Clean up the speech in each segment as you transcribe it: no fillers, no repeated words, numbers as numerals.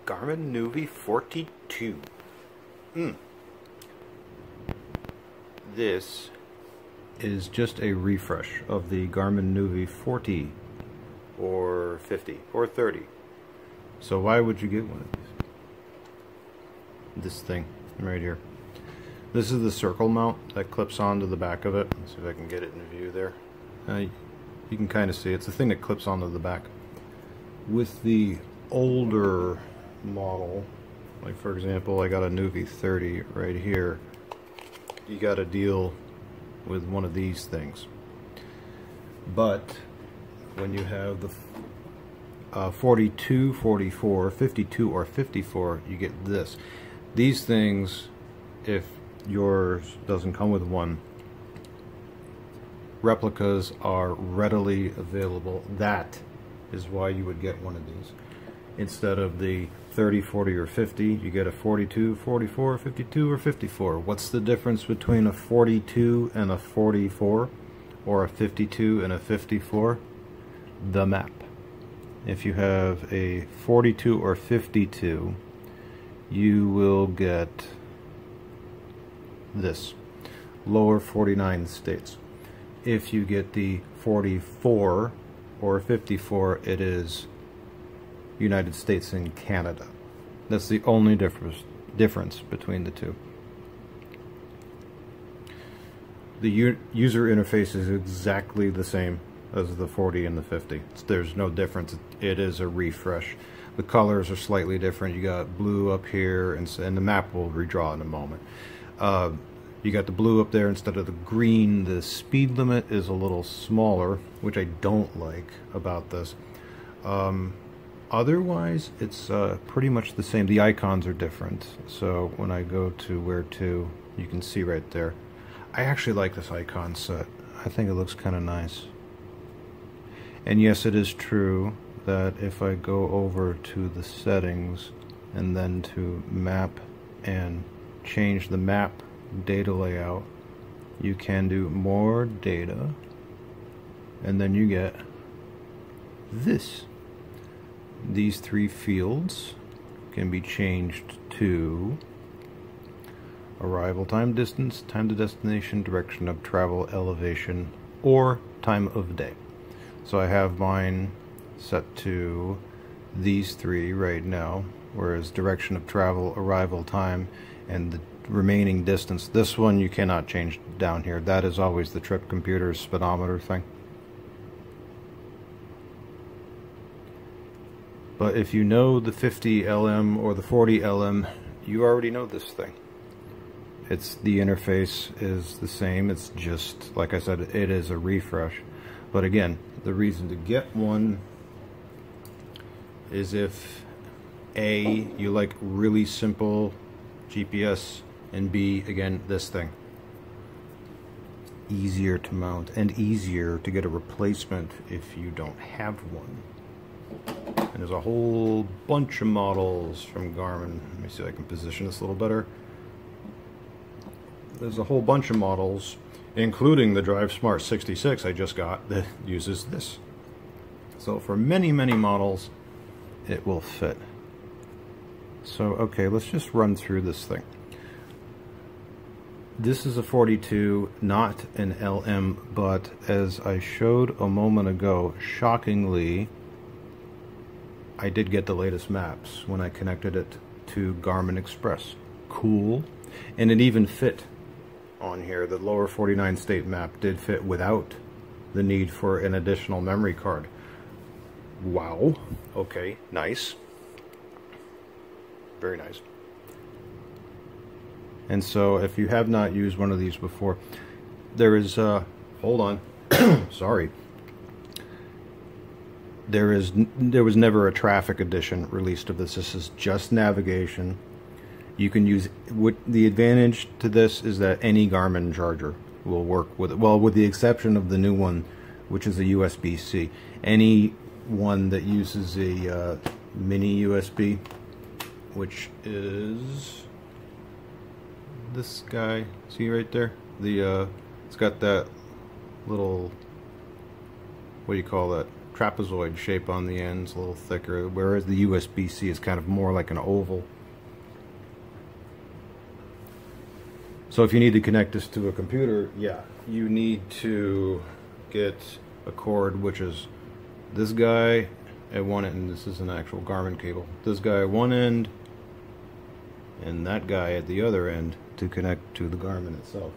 Garmin nuvi 42. This is just a refresh of the Garmin nuvi 40 or 50 or 30. So why would you get one of these? This thing right here. This is the circle mount that clips onto the back of it. Let's see if I can get it in view there. You can kind of see it's the thing that clips onto the back. With the older model, like for example, I got a nuvi 30 right here, you got to deal with one of these things. But when you have the 42, 44, 52, or 54, you get this. These things, if yours doesn't come with one, replicas are readily available. That is why you would get one of these. Instead of the 30, 40, or 50, you get a 42, 44, 52, or 54. What's the difference between a 42 and a 44, or a 52 and a 54? The map. If you have a 42 or 52, you will get this, lower 49 states. If you get the 44 or 54, it is United States and Canada. That's the only difference between the two. The user interface is exactly the same as the 40 and the 50. There's no difference. It is a refresh. The colors are slightly different. You got blue up here, and the map will redraw in a moment. You got the blue up there instead of the green. The speed limit is a little smaller, which I don't like about this. Otherwise, it's pretty much the same. The icons are different. So when I go to where to, you can see right there. I actually like this icon set. I think it looks kind of nice. And yes, it is true that if I go over to the settings and then to map and change the map data layout, you can do more data, and then you get this. These three fields can be changed to arrival time, distance, time to destination, direction of travel, elevation, or time of day. So I have mine set to these three right now, whereas direction of travel, arrival time, and the remaining distance. This one you cannot change down here. That is always the trip computer's speedometer thing. But if you know the 50 LM or the 40 LM, you already know this thing. It's the interface is the same. It's just, like I said, it is a refresh. But again, the reason to get one is if A, you like really simple GPS, and B, again, this thing. Easier to mount and easier to get a replacement if you don't have one. And there's a whole bunch of models from Garmin. Let me see if I can position this a little better. There's a whole bunch of models, including the Drive Smart 66 I just got, that uses this. So for many, many models, it will fit. So, okay, let's just run through this thing. This is a 42, not an LM, but as I showed a moment ago, shockingly, I did get the latest maps when I connected it to Garmin Express. Cool. And it even fit on here. The lower 49 state map did fit without the need for an additional memory card. Wow. Okay, nice. Very nice. And so if you have not used one of these before, there is hold on. Sorry. There was never a traffic edition released of this. This is just navigation. You can use the advantage to this is that any Garmin charger will work with it. Well, with the exception of the new one, which is a USB-C. Any one that uses a mini USB, which is this guy. See right there? The it's got that little, what do you call that? trapezoid shape on the ends, a little thicker, whereas the USB-C is kind of more like an oval. So if you need to connect this to a computer, yeah, you need to get a cord, which is this guy at one end, and this is an actual Garmin cable. This guy at one end, and that guy at the other end to connect to the Garmin itself.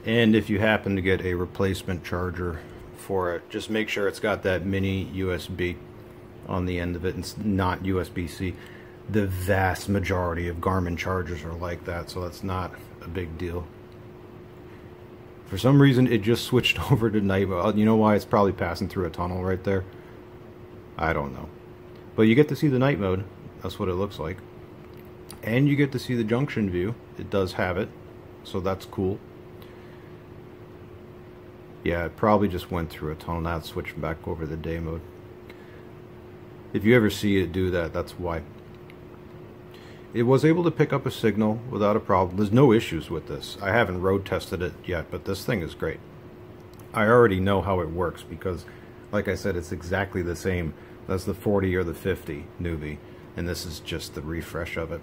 And if you happen to get a replacement charger for it, just make sure it's got that mini USB on the end of it and it's not USB-C. The vast majority of Garmin chargers are like that, so that's not a big deal. For some reason it just switched over to night mode. You know why? It's probably passing through a tunnel right there. I don't know. But you get to see the night mode. That's what it looks like. And you get to see the junction view. It does have it, so that's cool. Yeah, it probably just went through a tunnel. Now it's switching back over to day mode. If you ever see it do that, that's why. It was able to pick up a signal without a problem. There's no issues with this. I haven't road tested it yet, but this thing is great. I already know how it works because, like I said, it's exactly the same as the 40 or the 50 nuvi, and this is just the refresh of it.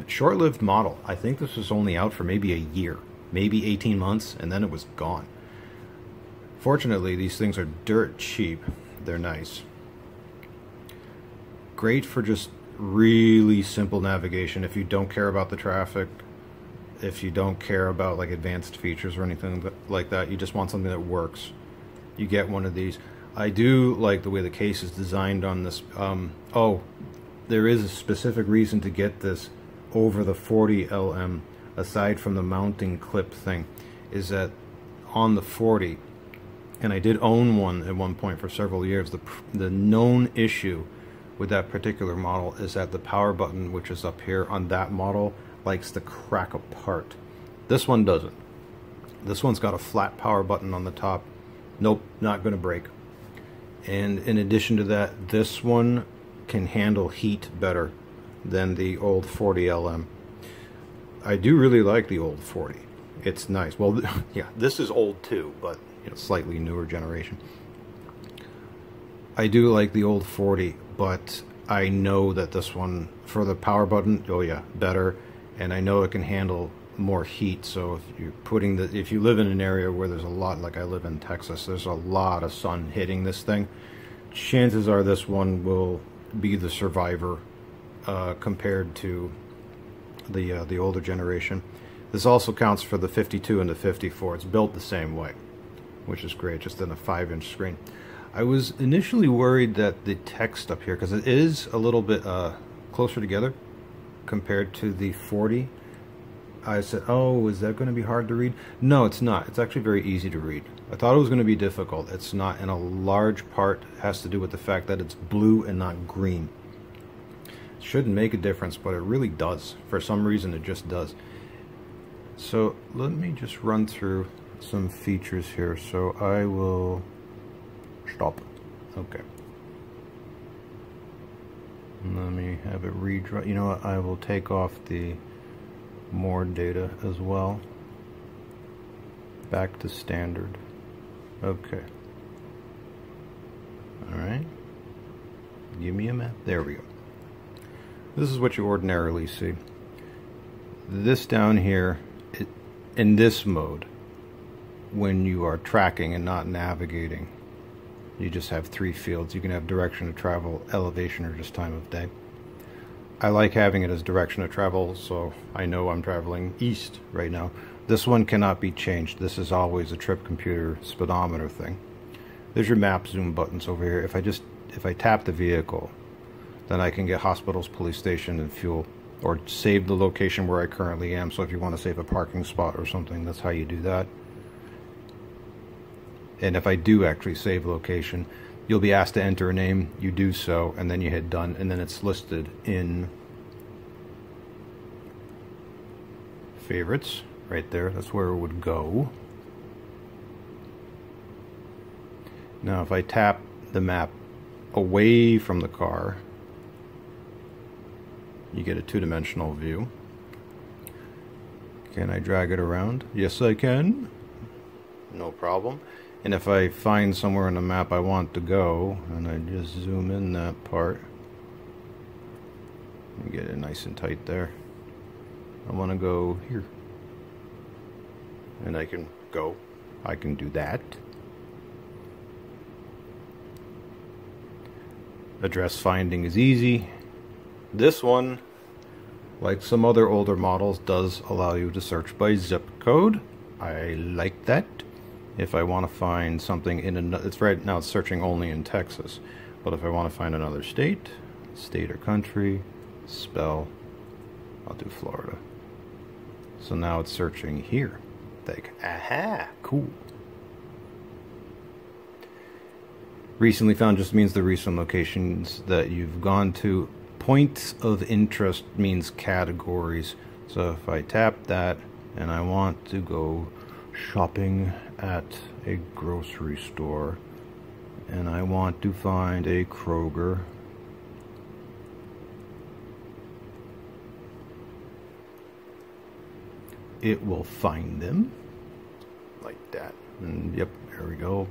Short-lived model. I think this was only out for maybe a year, maybe 18 months, and then it was gone. Fortunately, these things are dirt cheap. They're nice. Great for just really simple navigation if you don't care about the traffic, if you don't care about like advanced features or anything like that. You just want something that works. You get one of these. I do like the way the case is designed on this. Oh, there is a specific reason to get this over the 40 LM, aside from the mounting clip thing, is that on the 40, and I did own one at one point for several years, the known issue with that particular model is that the power button, which is up here on that model, likes to crack apart. This one doesn't. This one's got a flat power button on the top. Nope, not going to break. And in addition to that, this one can handle heat better than the old 40 LM. I do really like the old 40. It's nice. Well, yeah, this is old too, but you know, slightly newer generation. I do like the old 40, but I know that this one, for the power button, oh yeah, better. And I know it can handle more heat. So if you're if you live in an area where there's a lot, like I live in Texas, there's a lot of sun hitting this thing, chances are this one will be the survivor compared to the older generation. This also counts for the 52 and the 54. It's built the same way, which is great, just in a 5-inch screen. I was initially worried that the text up here, because it is a little bit closer together compared to the 40. I said, oh, is that going to be hard to read? No, it's not. It's actually very easy to read. I thought it was going to be difficult. It's not, and a large part has to do with the fact that it's blue and not green. It shouldn't make a difference, but it really does. For some reason, it just does. So let me just run through some features here. So I will stop. Okay. Let me have it redraw. You know what? I will take off the more data as well. Back to standard. Okay. Alright. Give me a map. There we go. This is what you ordinarily see. This down here, in this mode, when you are tracking and not navigating, you just have 3 fields. You can have direction of travel, elevation, or just time of day. I like having it as direction of travel, so I know I'm traveling east right now. This one cannot be changed. This is always a trip computer speedometer thing. There's your map zoom buttons over here. If I tap the vehicle, then I can get hospitals, police station, and fuel, or save the location where I currently am. So if you want to save a parking spot or something, that's how you do that. And if I do actually save location, you'll be asked to enter a name. You do so, and then you hit done, and then it's listed in favorites right there. That's where it would go. Now if I tap the map away from the car, you get a 2-dimensional view. Can I drag it around? Yes, I can. No problem. And if I find somewhere on the map I want to go, and I just zoom in that part, and get it nice and tight there. I want to go here. And I can go. I can do that. Address finding is easy. This one, like some other older models, does allow you to search by zip code. I like that. If I want to find something in another, it's right now it's searching only in Texas. But if I want to find another state or country, spell, I'll do Florida. So now it's searching here. Like, aha, cool. Recently found just means the recent locations that you've gone to. Points of interest means categories. So if I tap that and I want to go shopping at a grocery store and I want to find a Kroger, it will find them like that. And yep, there we go.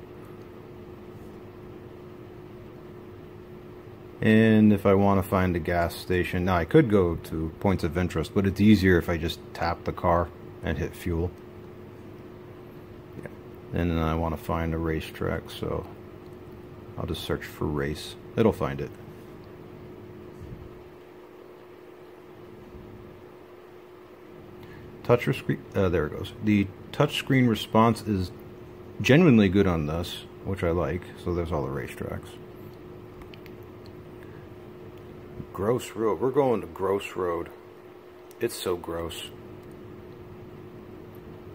And if I want to find a gas station, now I could go to points of interest, but it's easier if I just tap the car and hit fuel. Yeah. And then I want to find a racetrack, so I'll just search for race. It'll find it. Touch screen, there it goes. The touchscreen response is genuinely good on this, which I like. So there's all the racetracks. Gross Road. We're going to Gross Road. It's so gross.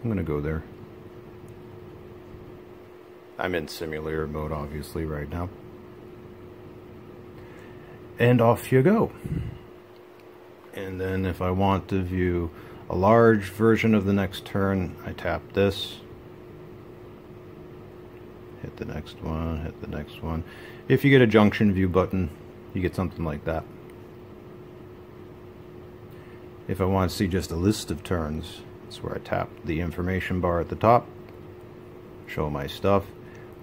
I'm gonna go there. I'm in simulator mode, obviously, right now. And off you go. And then if I want to view a large version of the next turn, I tap this. Hit the next one, hit the next one. If you get a junction view button, you get something like that. If I want to see just a list of turns, that's where I tap the information bar at the top, show my stuff.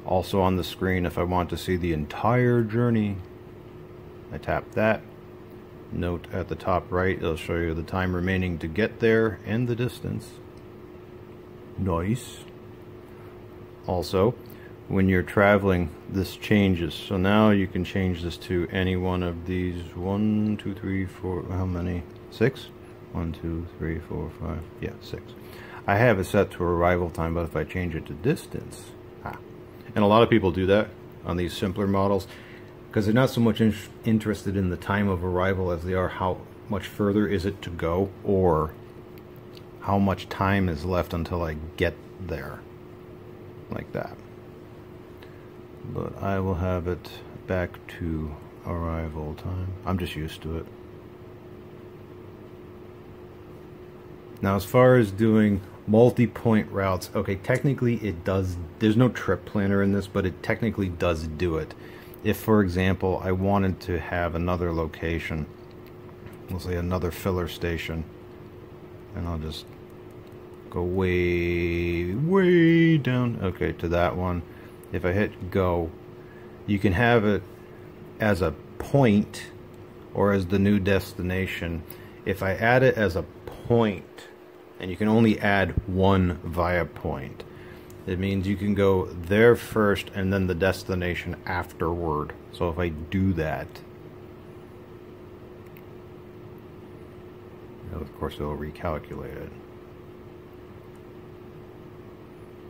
Also on the screen, if I want to see the entire journey, I tap that. Note at the top right, it'll show you the time remaining to get there and the distance. Nice. Also, when you're traveling, this changes. So now you can change this to any one of these. 1, 2, 3, 4, how many? 6? 1, 2, 3, 4, 5. Yeah, 6. I have it set to arrival time, but if I change it to distance, and a lot of people do that on these simpler models, because they're not so much interested in the time of arrival as they are how much further is it to go, or how much time is left until I get there, like that. But I will have it back to arrival time. I'm just used to it. Now, as far as doing multi-point routes, okay, technically it does, there's no trip planner in this, but it technically does do it. If, for example, I wanted to have another location, let's say another filler station, and I'll just go way down, okay, to that one. If I hit go, you can have it as a point or as the new destination. If I add it as a point, and you can only add one via point, it means you can go there first and then the destination afterward. So if I do that, of course it'll recalculate it.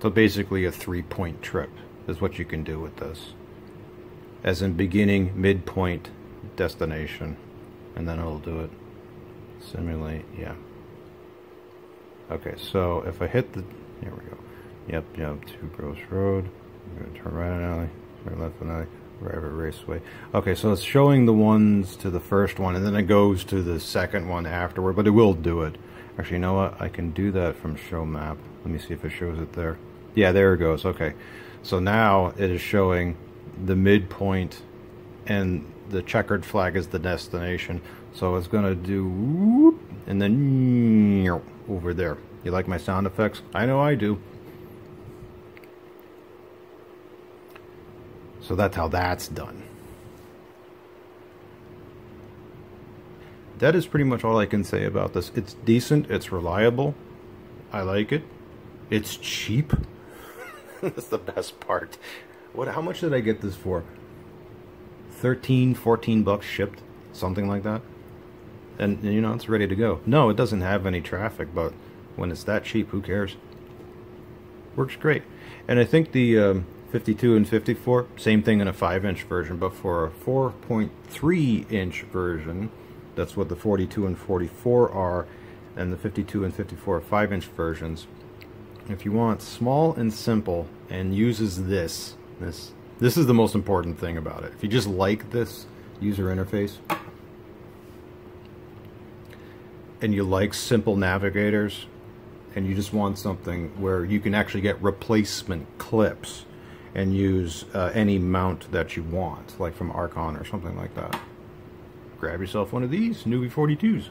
So basically a 3-point trip is what you can do with this. As in beginning, midpoint, destination, and then it'll do it. Simulate, yeah. Okay, so if I hit the, here we go. Yep, to Gross Road. I'm going to turn right an alley, turn left an alley, River Raceway. Okay, so it's showing the ones to the first one, and then it goes to the second one afterward, but it will do it. Actually, you know what? I can do that from Show Map. Let me see if it shows it there. Yeah, there it goes. Okay, so now it is showing the midpoint, and the checkered flag is the destination. So it's going to do whoop, and then over there. You like my sound effects? I know I do. So that's how that's done. That is pretty much all I can say about this. It's decent, it's reliable, I like it, it's cheap. That's the best part. How much did I get this for? 13, 14 bucks shipped, something like that. And you know, it's ready to go. No, it doesn't have any traffic, but when it's that cheap, who cares? Works great. And I think the 52 and 54, same thing in a 5-inch version, but for a 4.3-inch version, that's what the 42 and 44 are, and the 52 and 54 are 5-inch versions. If you want small and simple and uses this is the most important thing about it. If you just like this user interface and you like simple navigators and you just want something where you can actually get replacement clips and use any mount that you want, like from Archon or something like that, grab yourself one of these nuvi 42s.